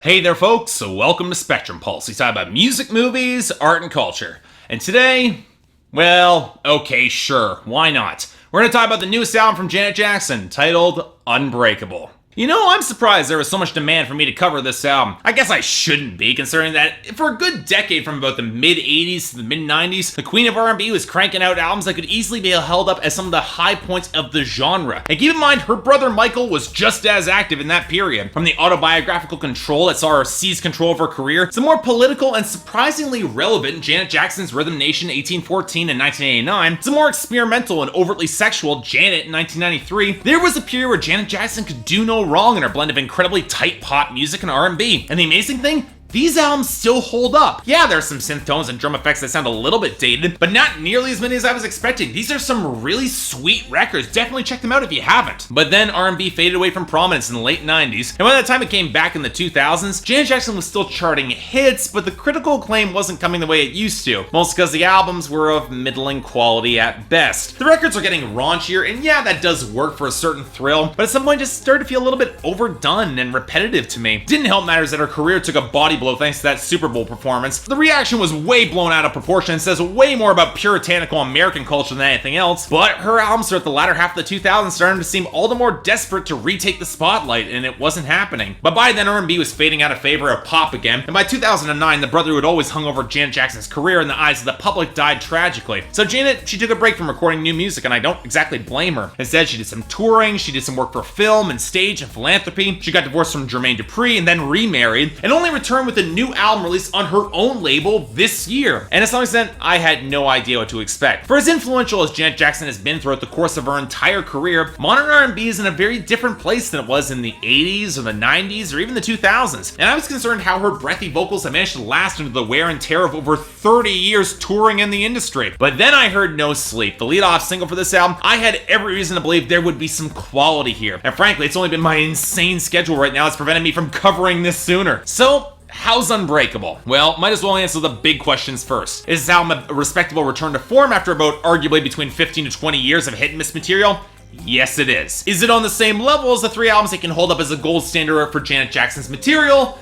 Hey there folks, so welcome to Spectrum Pulse. We talk about music, movies, art, and culture. And today, well, okay, sure, why not? We're gonna talk about the newest album from Janet Jackson, titled Unbreakable. You know, I'm surprised there was so much demand for me to cover this album. I guess I shouldn't be, considering that for a good decade from about the mid-80s to the mid-90s, the queen of R&B was cranking out albums that could easily be held up as some of the high points of the genre. And keep in mind, her brother Michael was just as active in that period. From the autobiographical Control that saw her seize control of her career, to the more political and surprisingly relevant Janet Jackson's Rhythm Nation 1814 and 1989, to the more experimental and overtly sexual Janet in 1993, there was a period where Janet Jackson could do no wrong in her blend of incredibly tight pop music and R&B. And the amazing thing? These albums still hold up. Yeah, there are some synth tones and drum effects that sound a little bit dated, but not nearly as many as I was expecting. These are some really sweet records. Definitely check them out if you haven't. But then R&B faded away from prominence in the late 90s, and by the time it came back in the 2000s, Janet Jackson was still charting hits, but the critical acclaim wasn't coming the way it used to, mostly because the albums were of middling quality at best. The records are getting raunchier, and yeah, that does work for a certain thrill, but at some point it just started to feel a little bit overdone and repetitive to me. Didn't help matters that her career took a body blow thanks to that Super Bowl performance. The reaction was way blown out of proportion and says way more about puritanical American culture than anything else, but her albums throughout the latter half of the 2000s started to seem all the more desperate to retake the spotlight, and it wasn't happening. But by then, R&B was fading out of favor of pop again, and by 2009, the brother who had always hung over Janet Jackson's career in the eyes of the public died tragically. So Janet, she took a break from recording new music, and I don't exactly blame her. Instead, she did some touring, she did some work for film and stage and philanthropy, she got divorced from Jermaine Dupri and then remarried, and only returned with a new album released on her own label this year. And to some extent, I had no idea what to expect. For as influential as Janet Jackson has been throughout the course of her entire career, modern R&B is in a very different place than it was in the 80s or the 90s or even the 2000s. And I was concerned how her breathy vocals have managed to last under the wear and tear of over 30 years touring in the industry. But then I heard No Sleep, the lead-off single for this album. I had every reason to believe there would be some quality here. And frankly, it's only been my insane schedule right now that's prevented me from covering this sooner. So, how's Unbreakable? Well, might as well answer the big questions first. Is this album a respectable return to form after about arguably between 15 to 20 years of hit and miss material? Yes, it is. Is it on the same level as the three albums it can hold up as a gold standard for Janet Jackson's material?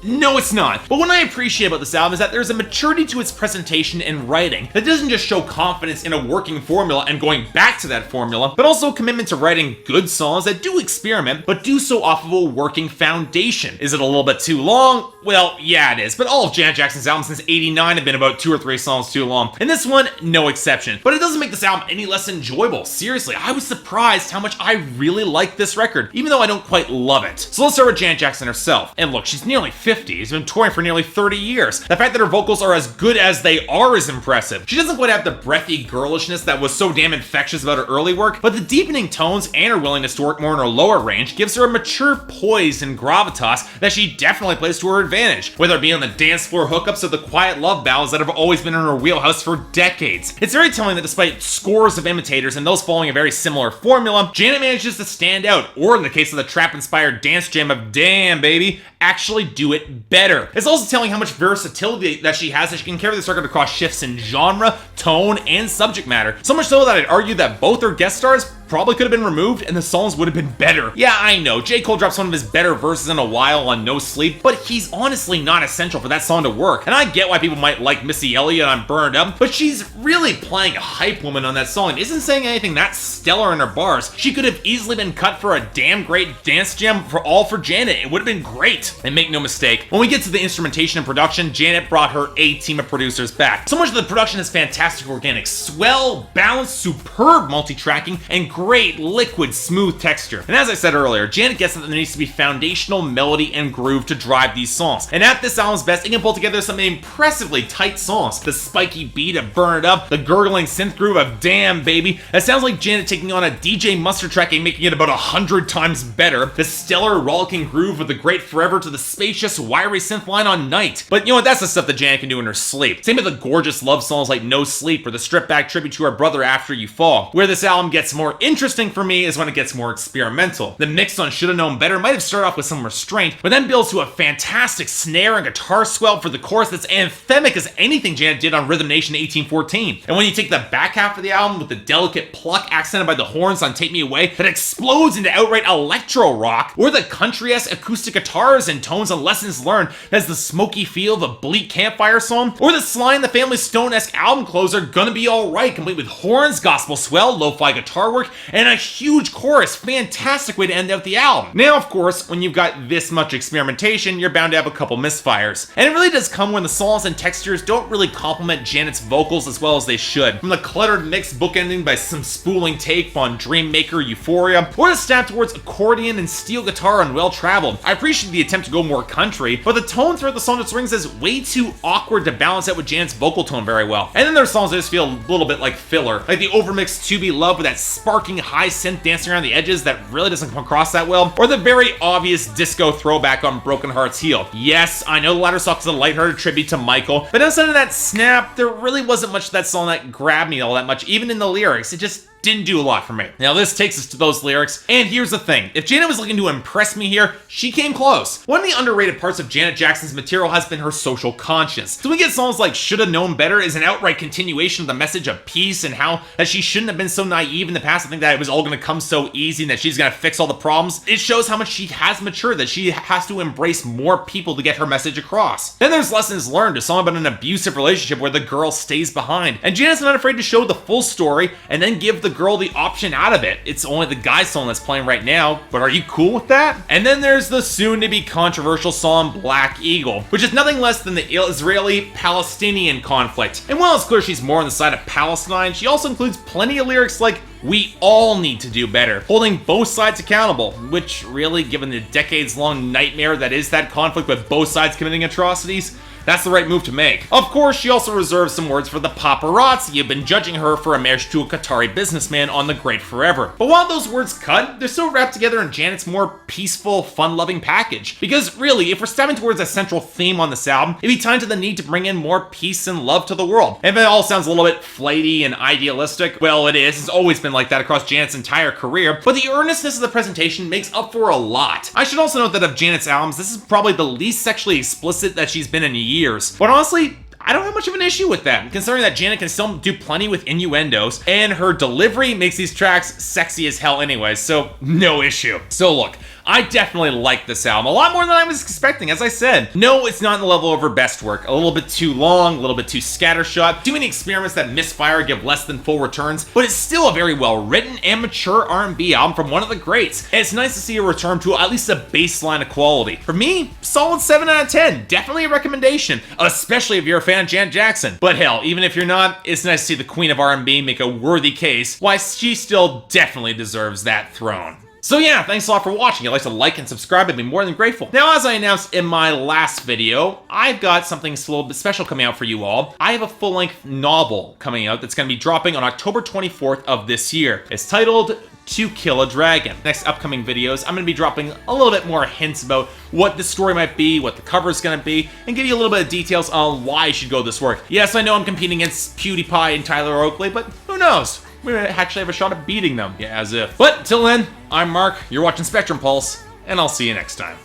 No, it's not. But what I appreciate about this album is that there's a maturity to its presentation and writing that doesn't just show confidence in a working formula and going back to that formula, but also a commitment to writing good songs that do experiment, but do so off of a working foundation. Is it a little bit too long? Well, yeah, it is, but all of Janet Jackson's albums since '89 have been about 2 or 3 songs too long, and this one, no exception. But it doesn't make this album any less enjoyable. Seriously, I was surprised how much I really like this record, even though I don't quite love it. So let's start with Janet Jackson herself. And look, she's nearly 50. She's been touring for nearly 30 years. The fact that her vocals are as good as they are is impressive. She doesn't quite have the breathy girlishness that was so damn infectious about her early work, but the deepening tones and her willingness to work more in her lower range gives her a mature poise and gravitas that she definitely plays to her advantage, whether it be on the dance floor hookups or the quiet love ballads that have always been in her wheelhouse for decades. It's very telling that despite scores of imitators and those following a very similar formula, Janet manages to stand out, or in the case of the trap-inspired dance jam of Dammn, Baby, actually do it better. It's also telling how much versatility that she has, that she can carry this record across shifts in genre, tone, and subject matter. So much so that I'd argue that both her guest stars probably could have been removed and the songs would have been better. Yeah, I know, J. Cole drops one of his better verses in a while on No Sleep, but he's honestly not essential for that song to work. And I get why people might like Missy Elliott on Burned Up, but she's really playing a hype woman on that song and isn't saying anything that stellar in her bars. She could have easily been cut for a damn great dance jam for Janet. It would have been great. And make no mistake, when we get to the instrumentation and production, Janet brought her A team of producers back. So much of the production is fantastic organic, swell, balanced, superb multi-tracking, and great liquid smooth texture. And as I said earlier, Janet gets that there needs to be foundational melody and groove to drive these songs. And at this album's best, it can pull together some impressively tight songs. The spiky beat of Burn It Up, the gurgling synth groove of Dammn, Baby. That sounds like Janet taking on a DJ Mustard track and making it about 100 times better. The stellar rollicking groove of the great Forever to the spacious wiry synth line on Night. But you know what, that's the stuff that Janet can do in her sleep. Same with the gorgeous love songs like No Sleep or the stripped back tribute to her brother After You Fall, where this album gets more interesting for me is when it gets more experimental. The mix on Shoulda Known Better might have started off with some restraint, but then builds to a fantastic snare and guitar swell for the chorus that's anthemic as anything Janet did on Rhythm Nation 1814. And when you take the back half of the album with the delicate pluck accented by the horns on Take Me Away that explodes into outright electro rock, or the country-esque acoustic guitars and tones on Lessons Learned that has the smoky feel of a bleak campfire song, or the Sly and the Family Stone-esque album closer Gonna Be Alright, complete with horns, gospel swell, lo-fi guitar work, and a huge chorus. Fantastic way to end out the album. Now, of course, when you've got this much experimentation, you're bound to have a couple misfires. And it really does come when the songs and textures don't really complement Janet's vocals as well as they should. From the cluttered mix bookending by some spooling take on Dreammaker Euphoria, or the stab towards accordion and steel guitar on Well Traveled. I appreciate the attempt to go more country, but the tone throughout the song just rings as way too awkward to balance out with Janet's vocal tone very well. And then there's songs that just feel a little bit like filler, like the overmixed To Be Loved with that sparking high synth dancing around the edges that really doesn't come across that well, or the very obvious disco throwback on Broken Hearts Heal. Yes, I know the latter song is a lighthearted tribute to Michael, but outside of that snap, there really wasn't much of that song that grabbed me all that much, even in the lyrics. It just didn't do a lot for me. Now this takes us to those lyrics, and here's the thing. If Janet was looking to impress me here, she came close. One of the underrated parts of Janet Jackson's material has been her social conscience. So we get songs like Shoulda Known Better is an outright continuation of the message of peace and how that she shouldn't have been so naive in the past to think that it was all gonna come so easy and that she's gonna fix all the problems. It shows how much she has matured, that she has to embrace more people to get her message across. Then there's Lessons Learned, a song about an abusive relationship where the girl stays behind. And Janet's not afraid to show the full story and then give the girl the option out of it. It's only the guy's song that's playing right now, but are you cool with that? And then there's the soon-to-be controversial song Black Eagle, which is nothing less than the Israeli-Palestinian conflict. And while it's clear she's more on the side of Palestine, she also includes plenty of lyrics like "We all need to do better," holding both sides accountable, which really, given the decades-long nightmare that is that conflict with both sides committing atrocities, that's the right move to make. Of course, she also reserves some words for the paparazzi who've been judging her for a marriage to a Qatari businessman on The Great Forever. But while those words cut, they're still wrapped together in Janet's more peaceful, fun-loving package. Because really, if we're stepping towards a central theme on this album, it'd be tied to the need to bring in more peace and love to the world. And if it all sounds a little bit flighty and idealistic, well, it is. It's always been like that across Janet's entire career, but the earnestness of the presentation makes up for a lot. I should also note that of Janet's albums, this is probably the least sexually explicit that she's been in years. But honestly, I don't have much of an issue with that, considering that Janet can still do plenty with innuendos, and her delivery makes these tracks sexy as hell anyway, so no issue. So look, I definitely like this album, a lot more than I was expecting, as I said. No, it's not in the level of her best work. A little bit too long, a little bit too scattershot, too many experiments that misfire give less than full returns, but it's still a very well-written and mature R&B album from one of the greats, and it's nice to see a return to at least a baseline of quality. For me, solid 7 out of 10, definitely a recommendation, especially if you're a fan of Janet Jackson. But hell, even if you're not, it's nice to see the queen of R&B make a worthy case why she still definitely deserves that throne. So yeah, thanks a lot for watching. If you'd like to like and subscribe, I'd be more than grateful. Now, as I announced in my last video, I've got something a little bit special coming out for you all. I have a full-length novel coming out that's going to be dropping on October 24th of this year. It's titled To Kill a Dragon. Next upcoming videos, I'm going to be dropping a little bit more hints about what the story might be, what the cover is going to be, and give you a little bit of details on why you should go this work. Yes, I know I'm competing against PewDiePie and Tyler Oakley, but who knows? We might actually have a shot at beating them. Yeah, as if. But till then, I'm Mark, you're watching Spectrum Pulse, and I'll see you next time.